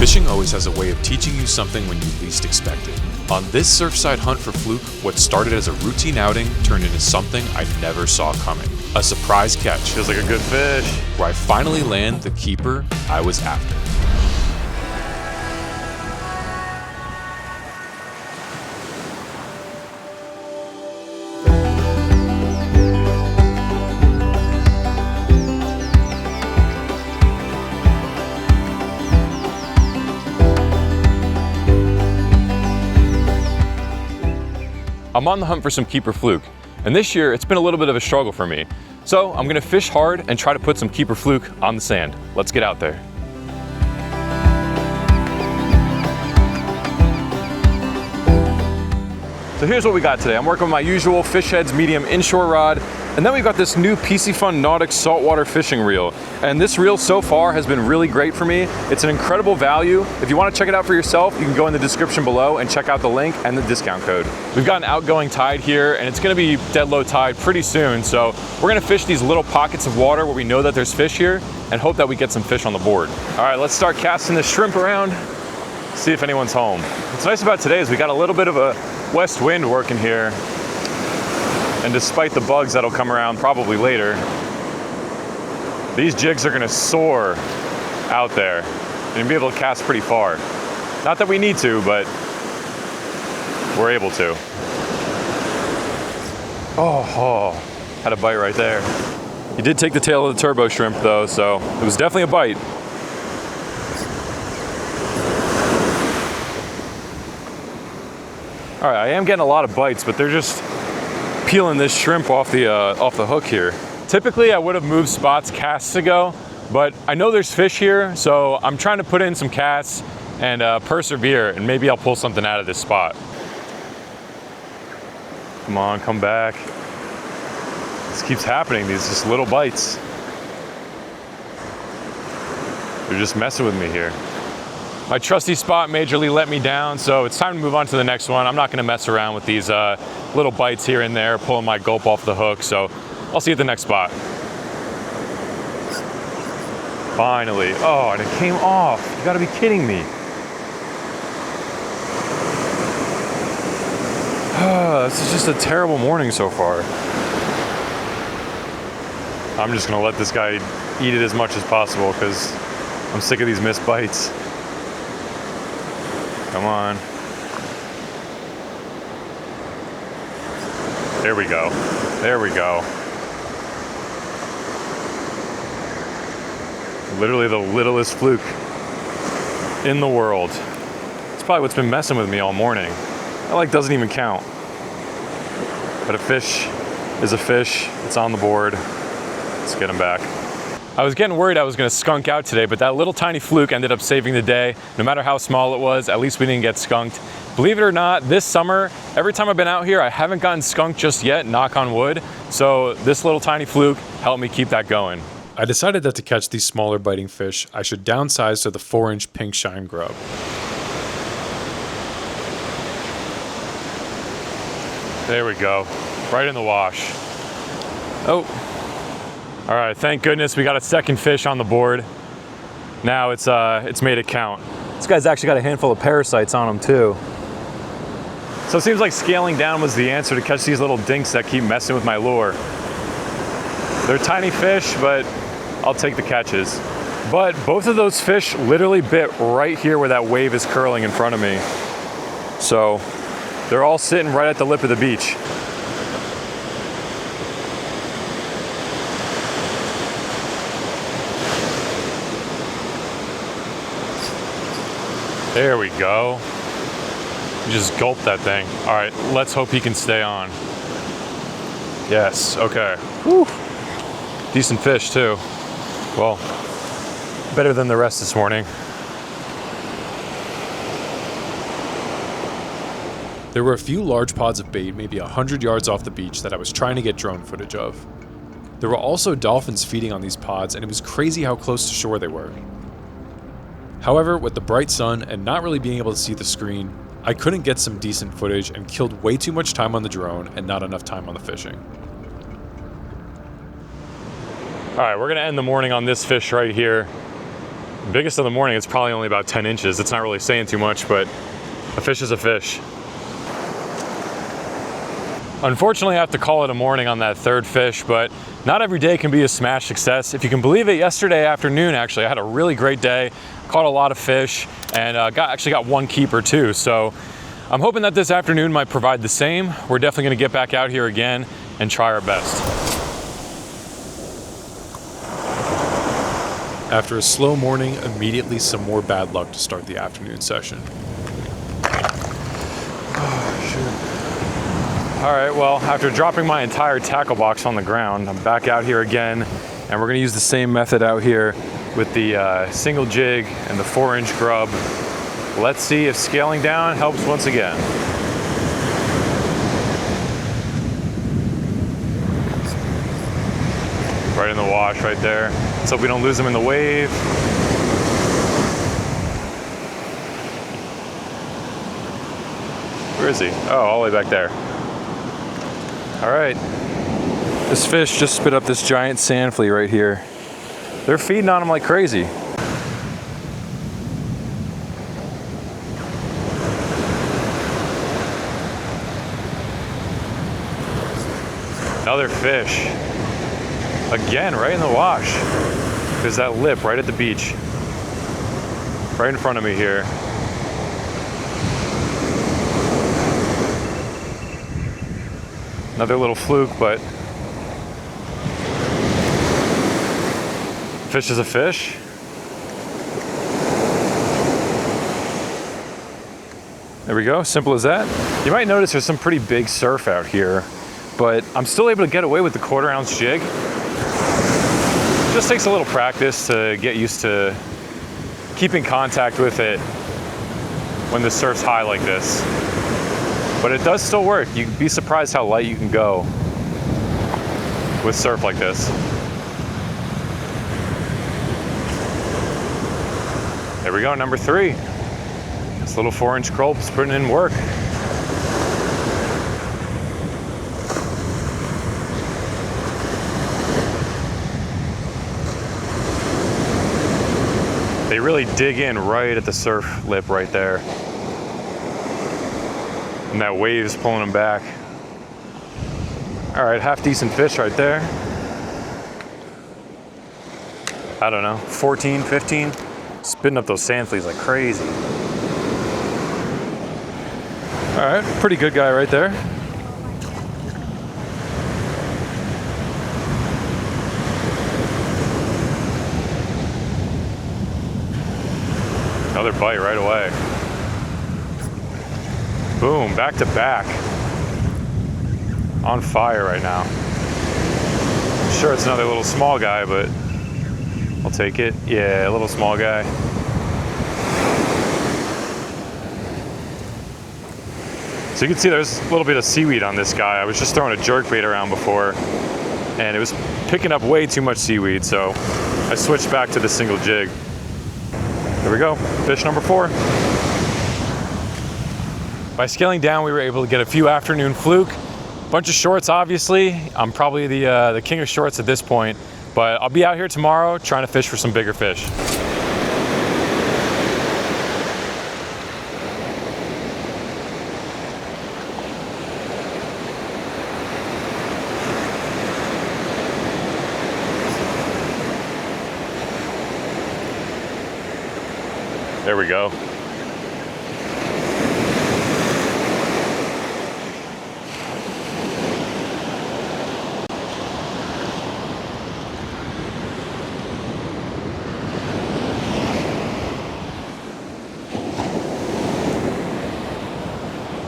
Fishing always has a way of teaching you something when you least expect it. On this surfside hunt for Fluke, what started as a routine outing turned into something I never saw coming. A surprise catch. Feels like a good fish. Where I finally land the keeper I was after. I'm on the hunt for some keeper fluke, and this year it's been a little bit of a struggle for me. So I'm gonna fish hard and try to put some keeper fluke on the sand. Let's get out there. So here's what we got today. I'm working with my usual fish heads medium inshore rod, and then we've got this new Piscifun Nautix saltwater fishing reel. And this reel so far has been really great for me. It's an incredible value. If you want to check it out for yourself, you can go in the description below and check out the link and the discount code. We've got an outgoing tide here, and it's gonna be dead low tide pretty soon. So we're gonna fish these little pockets of water where we know that there's fish here and hope that we get some fish on the board. All right, let's start casting the shrimp around, see if anyone's home. What's nice about today is we got a little bit of a west wind working here. And despite the bugs that'll come around probably later, these jigs are gonna soar out there and be able to cast pretty far. Not that we need to, but we're able to. Oh, had a bite right there. He did take the tail of the turbo shrimp though, so it was definitely a bite. All right, I am getting a lot of bites, but they're just peeling this shrimp off the hook here. Typically, I would have moved spots casts ago, but I know there's fish here, so I'm trying to put in some casts and persevere, and maybe I'll pull something out of this spot. Come on, come back. This keeps happening, these just little bites. They're just messing with me here. My trusty spot majorly let me down, so it's time to move on to the next one. I'm not gonna mess around with these little bites here and there, pulling my gulp off the hook, so I'll see you at the next spot. Finally. Oh, and it came off. You gotta be kidding me. This is just a terrible morning so far. I'm just gonna let this guy eat it as much as possible because I'm sick of these missed bites. Come on. There we go. There we go. Literally the littlest fluke in the world. It's probably what's been messing with me all morning. That doesn't even count. But a fish is a fish. It's on the board. Let's get him back. I was getting worried I was gonna skunk out today, but that little tiny fluke ended up saving the day. No matter how small it was, at least we didn't get skunked. Believe it or not, this summer, every time I've been out here, I haven't gotten skunked just yet, knock on wood. So this little tiny fluke helped me keep that going. I decided that to catch these smaller biting fish, I should downsize to the 4-inch pink shine grub. There we go, right in the wash. Oh. All right, thank goodness we got a second fish on the board. Now it's made it count. This guy's actually got a handful of parasites on him too. So it seems like scaling down was the answer to catch these little dinks that keep messing with my lure. They're tiny fish, but I'll take the catches. But both of those fish literally bit right here where that wave is curling in front of me. So they're all sitting right at the lip of the beach. There we go. You just gulped that thing. All right, let's hope he can stay on. Yes, okay. Whew. Decent fish too. Well, better than the rest this morning. There were a few large pods of bait maybe 100 yards off the beach that I was trying to get drone footage of. There were also dolphins feeding on these pods, and it was crazy how close to shore they were. However, with the bright sun and not really being able to see the screen, I couldn't get some decent footage and killed way too much time on the drone and not enough time on the fishing. All right, we're gonna end the morning on this fish right here. Biggest of the morning, it's probably only about 10 inches. It's not really saying too much, but a fish is a fish. Unfortunately, I have to call it a morning on that third fish, but not every day can be a smash success. If you can believe it, yesterday afternoon, actually, I had a really great day, caught a lot of fish, and actually got one keeper too. So I'm hoping that this afternoon might provide the same. We're definitely gonna get back out here again and try our best. After a slow morning, immediately some more bad luck to start the afternoon session. All right, well, after dropping my entire tackle box on the ground, I'm back out here again, and we're gonna use the same method out here with the single jig and the 4-inch grub. Let's see if scaling down helps once again. Right in the wash right there. Let's hope we don't lose him in the wave. Where is he? Oh, all the way back there. All right. This fish just spit up this giant sand flea right here. They're feeding on him like crazy. Another fish. Again, right in the wash. There's that lip right at the beach. Right in front of me here. Another little fluke, but fish is a fish. There we go, simple as that. You might notice there's some pretty big surf out here, but I'm still able to get away with the 1/4 ounce jig. Just takes a little practice to get used to keeping contact with it when the surf's high like this. But it does still work. You'd be surprised how light you can go with surf like this. There we go, number 3. This little 4-inch gulp's putting in work. They really dig in right at the surf lip right there. And that wave's pulling them back. All right, half decent fish right there. I don't know, 14, 15? Spitting up those sand fleas like crazy. All right, pretty good guy right there. Another bite right away. Boom, back to back. On fire right now. I'm sure it's another little small guy, but I'll take it. Yeah, a little small guy. So you can see there's a little bit of seaweed on this guy. I was just throwing a jerkbait around before, and it was picking up way too much seaweed, so I switched back to the single jig. There we go, fish number 4. By scaling down, we were able to get a few afternoon fluke. Bunch of shorts, obviously. I'm probably the king of shorts at this point, but I'll be out here tomorrow trying to fish for some bigger fish. There we go.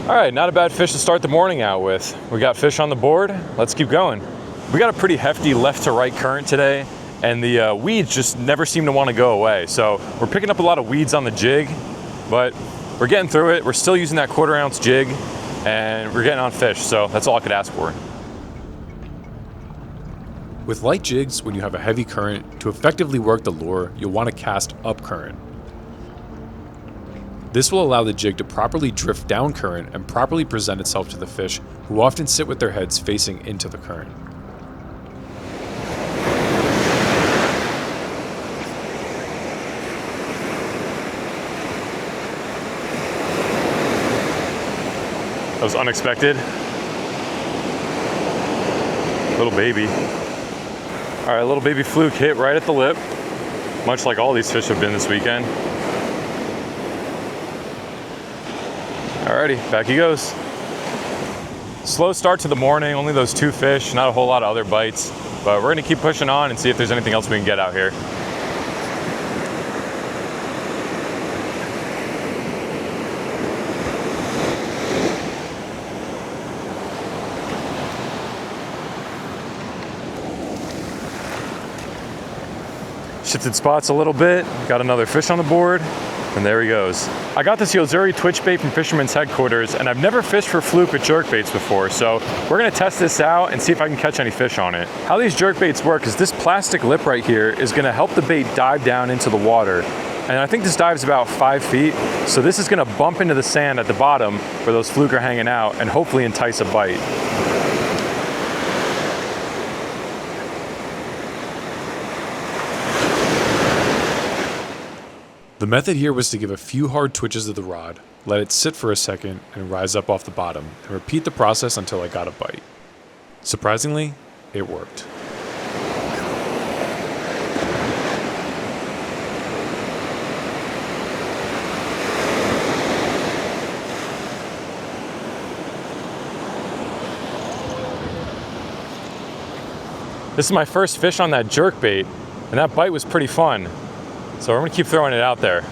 All right, not a bad fish to start the morning out with. We got fish on the board. Let's keep going. We got a pretty hefty left to right current today, and the weeds just never seem to want to go away. So we're picking up a lot of weeds on the jig, but we're getting through it. We're still using that 1/4 ounce jig, and we're getting on fish, so that's all I could ask for. With light jigs, when you have a heavy current, to effectively work the lure, you'll want to cast up current. This will allow the jig to properly drift down current and properly present itself to the fish, who often sit with their heads facing into the current. That was unexpected. Little baby. All right, little baby fluke hit right at the lip, much like all these fish have been this weekend. Alrighty, back he goes. Slow start to the morning, only those 2 fish, not a whole lot of other bites, but we're gonna keep pushing on and see if there's anything else we can get out here. Shifted spots a little bit, got another fish on the board, and there he goes. I got this Yozuri twitch bait from Fisherman's Headquarters, and I've never fished for fluke with jerk baits before, so we're gonna test this out and see if I can catch any fish on it. How these jerk baits work is this plastic lip right here is gonna help the bait dive down into the water. And I think this dive's about 5 feet, so this is gonna bump into the sand at the bottom where those fluke are hanging out and hopefully entice a bite. The method here was to give a few hard twitches of the rod, let it sit for a second, and rise up off the bottom, and repeat the process until I got a bite. Surprisingly, it worked. This is my first fish on that jerk bait, and that bite was pretty fun. So we're gonna keep throwing it out there.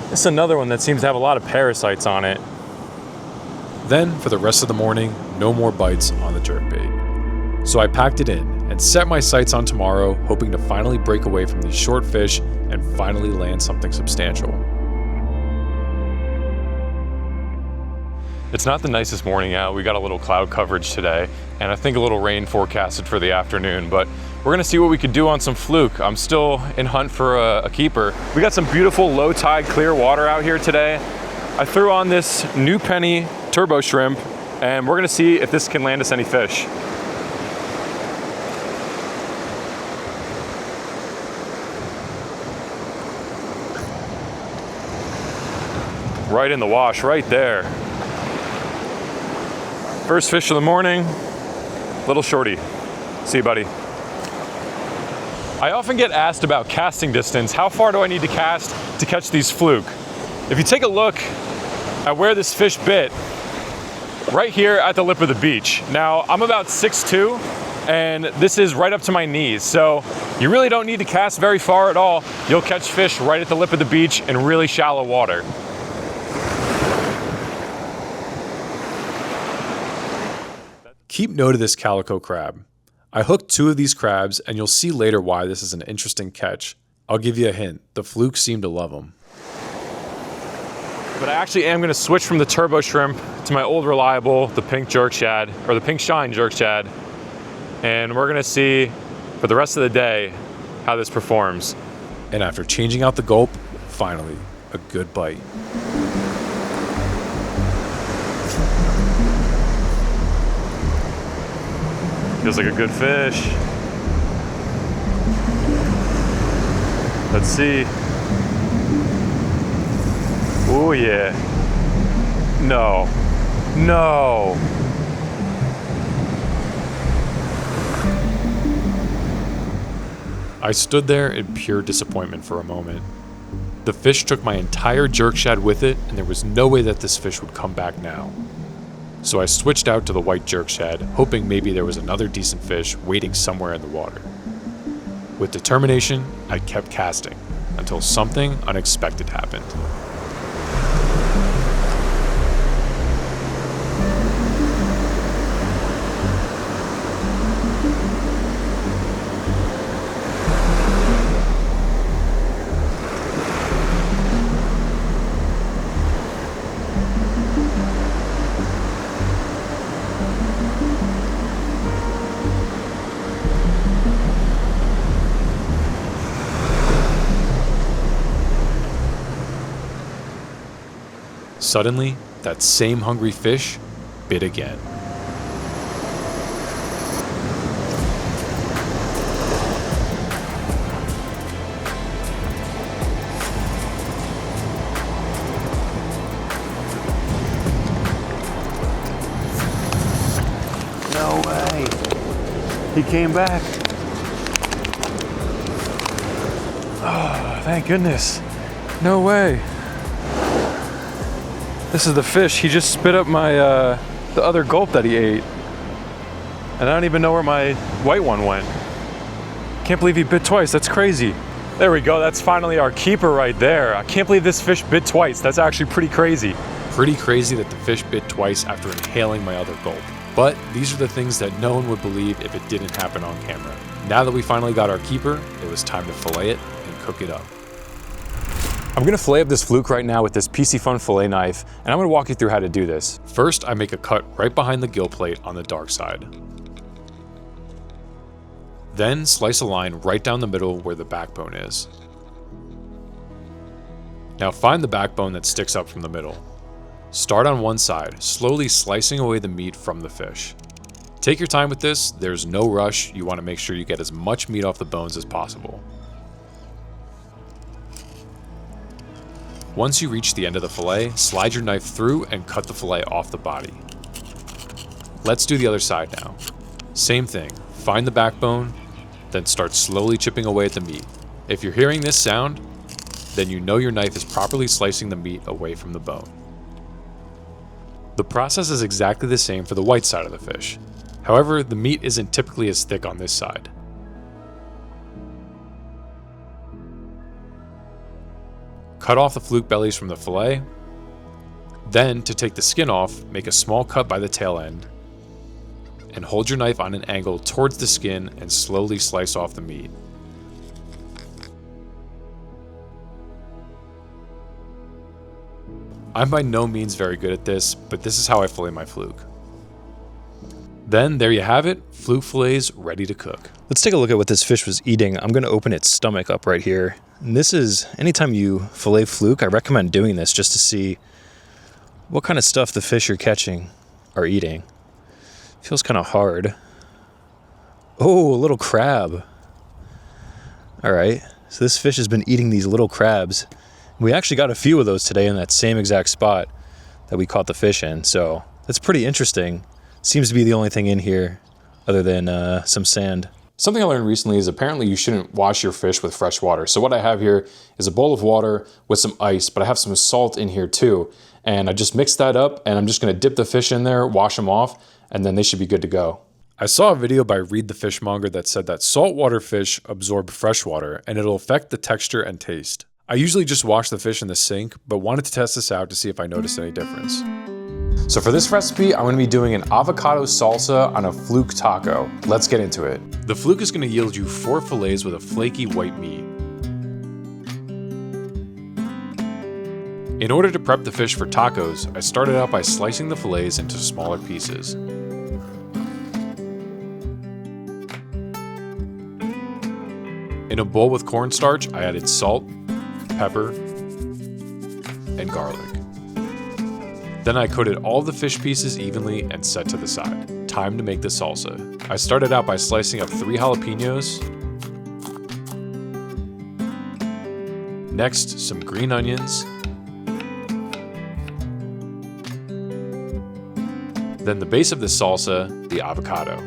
This is another one that seems to have a lot of parasites on it. Then, for the rest of the morning, no more bites on the jerkbait. So I packed it in and set my sights on tomorrow, hoping to finally break away from these short fish and finally land something substantial. It's not the nicest morning out. We got a little cloud coverage today, and I think a little rain forecasted for the afternoon, but we're gonna see what we could do on some fluke. I'm still in hunt for a keeper. We got some beautiful low tide clear water out here today. I threw on this new penny turbo shrimp, and we're gonna see if this can land us any fish. Right in the wash, right there. First fish of the morning, little shorty. See you, buddy. I often get asked about casting distance. How far do I need to cast to catch these fluke? If you take a look at where this fish bit, right here at the lip of the beach. Now, I'm about 6'2", and this is right up to my knees, so you really don't need to cast very far at all. You'll catch fish right at the lip of the beach in really shallow water. Keep note of this calico crab. I hooked 2 of these crabs, and you'll see later why this is an interesting catch. I'll give you a hint, the fluke seem to love them. But I actually am gonna switch from the turbo shrimp to my old reliable, the pink jerk shad, or the pink shine jerk shad. And we're gonna see for the rest of the day how this performs. And after changing out the gulp, finally, a good bite. Feels like a good fish. Let's see. Oh yeah. No. No. I stood there in pure disappointment for a moment. The fish took my entire jerk shad with it, and there was no way that this fish would come back now. So I switched out to the white jerk shad, hoping maybe there was another decent fish waiting somewhere in the water. With determination, I kept casting, until something unexpected happened. Suddenly, that same hungry fish bit again. He came back. Oh, thank goodness. No way. This is the fish. He just spit up my, the other gulp that he ate. And I don't even know where my white one went. Can't believe he bit twice. That's crazy. There we go. That's finally our keeper right there. I can't believe this fish bit twice. That's actually pretty crazy. Pretty crazy that the fish bit twice after inhaling my other gulp. But these are the things that no one would believe if it didn't happen on camera. Now that we finally got our keeper, it was time to fillet it and cook it up. I'm gonna fillet up this fluke right now with this Piscifun fillet knife, and I'm gonna walk you through how to do this. First, I make a cut right behind the gill plate on the dark side. Then slice a line right down the middle where the backbone is. Now find the backbone that sticks up from the middle. Start on one side, slowly slicing away the meat from the fish. Take your time with this, there's no rush, you want to make sure you get as much meat off the bones as possible. Once you reach the end of the fillet, slide your knife through and cut the fillet off the body. Let's do the other side now. Same thing, find the backbone, then start slowly chipping away at the meat. If you're hearing this sound, then you know your knife is properly slicing the meat away from the bone. The process is exactly the same for the white side of the fish. However, the meat isn't typically as thick on this side. Cut off the fluke bellies from the fillet. Then, to take the skin off, make a small cut by the tail end, and hold your knife on an angle towards the skin and slowly slice off the meat. I'm by no means very good at this, but this is how I fillet my fluke. Then, there you have it, fluke fillets ready to cook. Let's take a look at what this fish was eating. I'm going to open its stomach up right here. And this is, anytime you fillet fluke, I recommend doing this just to see what kind of stuff the fish you're catching are eating. Feels kind of hard. Oh, a little crab. All right, so this fish has been eating these little crabs. We actually got a few of those today in that same exact spot that we caught the fish in, so that's pretty interesting. Seems to be the only thing in here other than some sand. Something I learned recently is apparently you shouldn't wash your fish with fresh water. So what I have here is a bowl of water with some ice, but I have some salt in here too. And I just mixed that up and I'm just gonna dip the fish in there, wash them off, and then they should be good to go. I saw a video by Reed the Fishmonger that said that saltwater fish absorb fresh water and it'll affect the texture and taste. I usually just wash the fish in the sink, but wanted to test this out to see if I noticed any difference. So for this recipe, I'm going to be doing an avocado salsa on a fluke taco. Let's get into it. The fluke is going to yield you 4 fillets with a flaky white meat. In order to prep the fish for tacos, I started out by slicing the fillets into smaller pieces. In a bowl with cornstarch, I added salt, pepper, and garlic. Then I coated all the fish pieces evenly and set to the side. Time to make the salsa. I started out by slicing up 3 jalapenos. Next, some green onions. Then the base of the salsa, the avocado.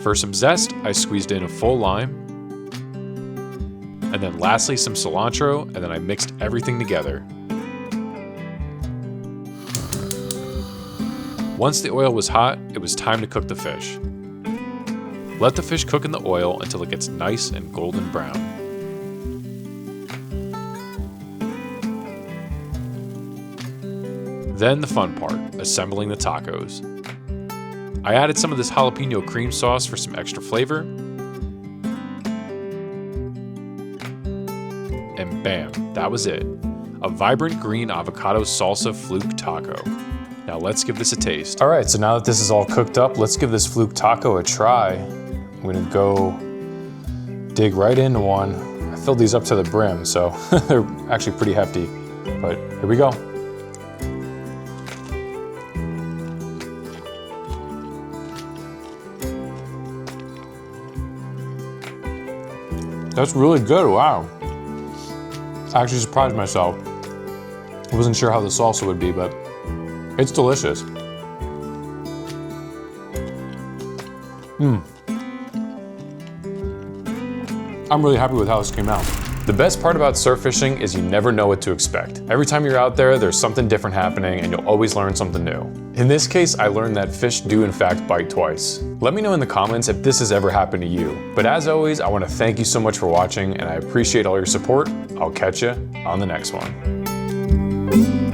For some zest, I squeezed in a full lime, and then lastly some cilantro, and then I mixed everything together. Once the oil was hot, it was time to cook the fish. Let the fish cook in the oil until it gets nice and golden brown. Then the fun part, assembling the tacos. I added some of this jalapeno cream sauce for some extra flavor. And bam, that was it. A vibrant green avocado salsa fluke taco. Now let's give this a taste. All right, so now that this is all cooked up, let's give this fluke taco a try. I'm gonna go dig right into one. I filled these up to the brim, so they're actually pretty hefty, but here we go. That's really good, wow. I actually surprised myself. I wasn't sure how the salsa would be, but it's delicious. I'm really happy with how this came out. The best part about surf fishing is you never know what to expect. Every time you're out there, there's something different happening and you'll always learn something new. In this case, I learned that fish do in fact bite twice. Let me know in the comments if this has ever happened to you. But as always, I want to thank you so much for watching and I appreciate all your support. I'll catch you on the next one.